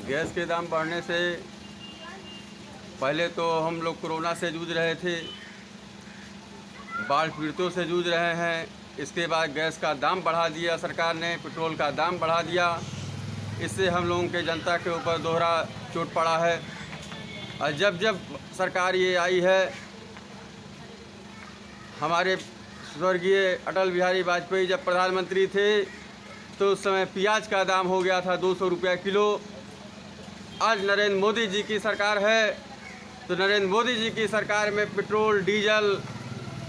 Gas के दाम बढ़ने से पहले तो हम लोग कोरोना से जूझ रहे थे, बाढ़ पीड़ितों से जूझ रहे हैं। इसके बाद गैस का दाम बढ़ा दिया सरकार ने, पेट्रोल का दाम बढ़ा दिया। इससे हम लोगों के जनता के ऊपर दोहरा चोट पड़ा है। और जब जब सरकार ये आई है, हमारे स्वर्गीय अटल बिहारी वाजपेयी जब प्रधानमंत्री थे तो उस समय प्याज का दाम हो गया था 200 रुपये किलो। आज नरेंद्र मोदी जी की सरकार है तो नरेंद्र मोदी जी की सरकार में पेट्रोल, डीजल,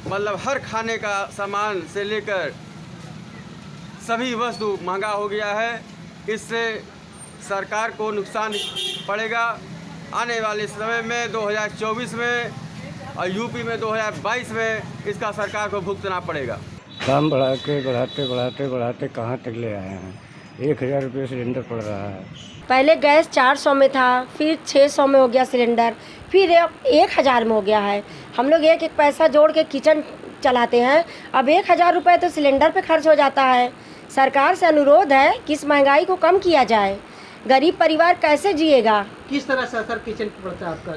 मतलब हर खाने का सामान से लेकर सभी वस्तु महंगा हो गया है। इससे सरकार को नुकसान पड़ेगा। आने वाले समय में 2024 में और यूपी में 2022 में इसका सरकार को भुगतना पड़ेगा। दाम बढ़ाते कहाँ तक ले आए हैं। 1000 रुपये सिलेंडर पड़ रहा है। पहले गैस 400 में था, फिर 600 में हो गया सिलेंडर, फिर 1000 में हो गया है। हम लोग एक एक पैसा जोड़ के किचन चलाते हैं। अब 1000 रुपये तो सिलेंडर पे खर्च हो जाता है। सरकार से अनुरोध है कि इस महंगाई को कम किया जाए। गरीब परिवार कैसे जिएगा? किस तरह से असर किचन पर पड़ता है आपका?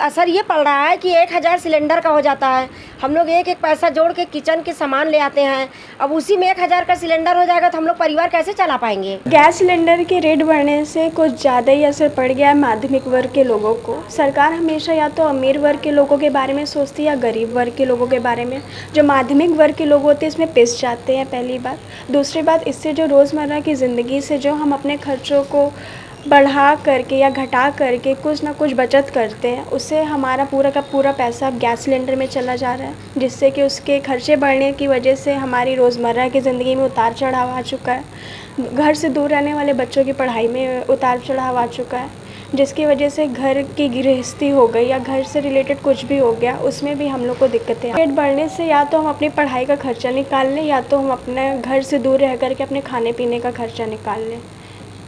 असर ये पड़ रहा है कि 1000 सिलेंडर का हो जाता है। हम लोग एक एक पैसा जोड़ के किचन के सामान ले आते हैं। अब उसी में 1000 का सिलेंडर हो जाएगा तो हम लोग परिवार कैसे चला पाएंगे? गैस सिलेंडर के रेट बढ़ने से कुछ ज़्यादा ही असर पड़ गया है माध्यमिक वर्ग के लोगों को। सरकार हमेशा या तो अमीर वर्ग के लोगों के बारे में सोचती है या गरीब वर्ग के लोगों के बारे में। जो माध्यमिक वर्ग के लोग होते हैं इसमें पिस जाते हैं, पहली बात। दूसरी बात, इससे जो रोज़मर्रा की ज़िंदगी से जो हम अपने खर्चों को बढ़ा करके या घटा करके कुछ ना कुछ बचत करते हैं, उससे हमारा पूरा का पूरा पैसा अब गैस सिलेंडर में चला जा रहा है, जिससे कि उसके खर्चे बढ़ने की वजह से हमारी रोज़मर्रा की ज़िंदगी में उतार चढ़ाव आ चुका है। घर से दूर रहने वाले बच्चों की पढ़ाई में उतार चढ़ाव आ चुका है, जिसकी वजह से घर की गृहस्थी हो गई या घर से रिलेटेड कुछ भी हो गया, उसमें भी हम लोग को दिक्कतें हैं। रेट बढ़ने से या तो हम अपनी पढ़ाई का खर्चा निकाल लें या तो हम अपने घर से दूर रह करके अपने खाने पीने का खर्चा निकाल लें।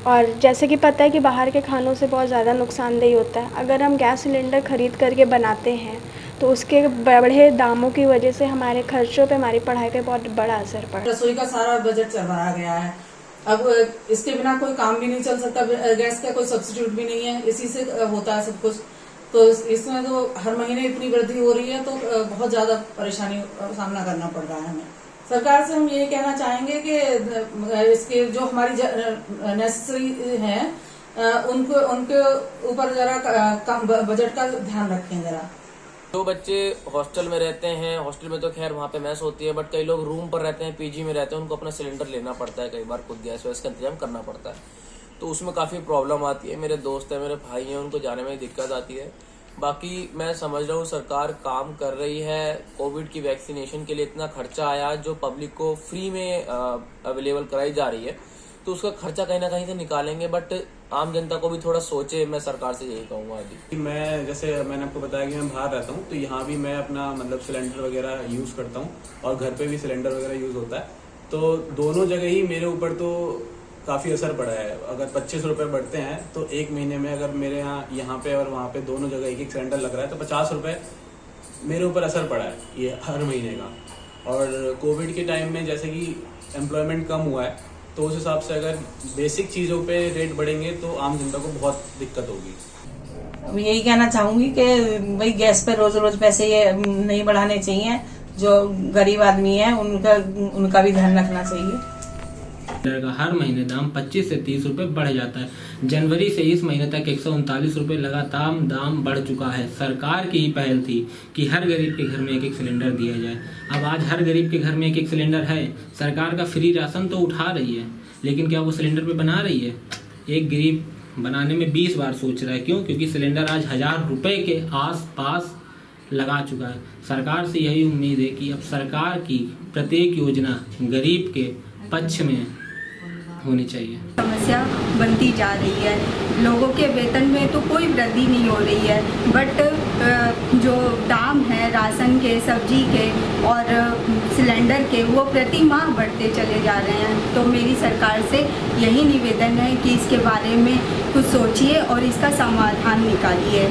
और जैसे कि पता है कि बाहर के खानों से बहुत ज़्यादा नुकसानदेही होता है। अगर हम गैस सिलेंडर ख़रीद करके बनाते हैं तो उसके बढ़े दामों की वजह से हमारे खर्चों पे, हमारी पढ़ाई पे बहुत बड़ा असर पड़ा। रसोई का सारा बजट चढ़ाया गया है। अब इसके बिना कोई काम भी नहीं चल सकता। गैस का कोई सब्स्टिट्यूट भी नहीं है, इसी से होता है सब कुछ। तो इसमें तो हर महीने इतनी वृद्धि हो रही है तो बहुत ज्यादा परेशानी का सामना करना पड़ रहा है हमें। सरकार से हम यही कहना चाहेंगे कि इसके जो हमारी नेसेसरी हैं उनके ऊपर जरा कम बजट का ध्यान रखें जरा। जो बच्चे हॉस्टल में रहते हैं, हॉस्टल में तो खैर वहाँ पे मैस होती है, बट कई लोग रूम पर रहते हैं, पीजी में रहते हैं, उनको अपना सिलेंडर लेना पड़ता है, कई बार खुद गैस वैस का इंतजाम करना पड़ता है, तो उसमें काफ़ी प्रॉब्लम आती है। मेरे दोस्त हैं, मेरे भाई हैं, उनको जाने में दिक्कत आती है। बाकी मैं समझ रहा हूँ सरकार काम कर रही है। कोविड की वैक्सीनेशन के लिए इतना खर्चा आया जो पब्लिक को फ्री में अवेलेबल कराई जा रही है, तो उसका खर्चा कहीं ना कहीं से निकालेंगे, बट आम जनता को भी थोड़ा सोचे। मैं सरकार से यही कहूँगा। अभी मैं जैसे मैंने आपको बताया कि मैं बाहर रहता हूँ, तो यहाँ भी मैं अपना मतलब सिलेंडर वगैरह यूज़ करता हूँ और घर पे भी सिलेंडर वगैरह यूज़ होता है। तो दोनों जगह ही मेरे ऊपर तो काफ़ी असर पड़ा है। अगर 25 रुपये बढ़ते हैं तो एक महीने में अगर मेरे यहाँ पे और वहाँ पे दोनों जगह एक एक सिलेंडर लग रहा है तो 50 रुपये मेरे ऊपर असर पड़ा है ये हर महीने का। और कोविड के टाइम में जैसे कि एम्प्लॉयमेंट कम हुआ है तो उस हिसाब से अगर बेसिक चीज़ों पे रेट बढ़ेंगे तो आम जनता को बहुत दिक्कत होगी। मैं यही कहना चाहूंगी कि भाई गैस पे रोज रोज पैसे ये नहीं बढ़ाने चाहिए। जो गरीब आदमी है उनका भी ध्यान रखना चाहिए। का हर महीने दाम 25 से 30 रुपए बढ़ जाता है। जनवरी से इस महीने तक 139 रुपए लगातार दाम बढ़ चुका है। सरकार की ही पहल थी कि हर गरीब के घर में एक एक सिलेंडर दिया जाए। अब आज हर गरीब के घर में एक एक सिलेंडर है। सरकार का फ्री राशन तो उठा रही है, लेकिन क्या वो सिलेंडर पे बना रही है? एक गरीब बनाने में 20 बार सोच रहा है। क्यों? क्योंकि सिलेंडर आज 1000 रुपए के आस पास लगा चुका है। सरकार से यही उम्मीद है कि अब सरकार की प्रत्येक योजना गरीब के पक्ष में होनी चाहिए। समस्या बनती जा रही है। लोगों के वेतन में तो कोई वृद्धि नहीं हो रही है, बट जो दाम है राशन के, सब्जी के और सिलेंडर के वो प्रति माह बढ़ते चले जा रहे हैं। तो मेरी सरकार से यही निवेदन है कि इसके बारे में कुछ सोचिए और इसका समाधान निकालिए।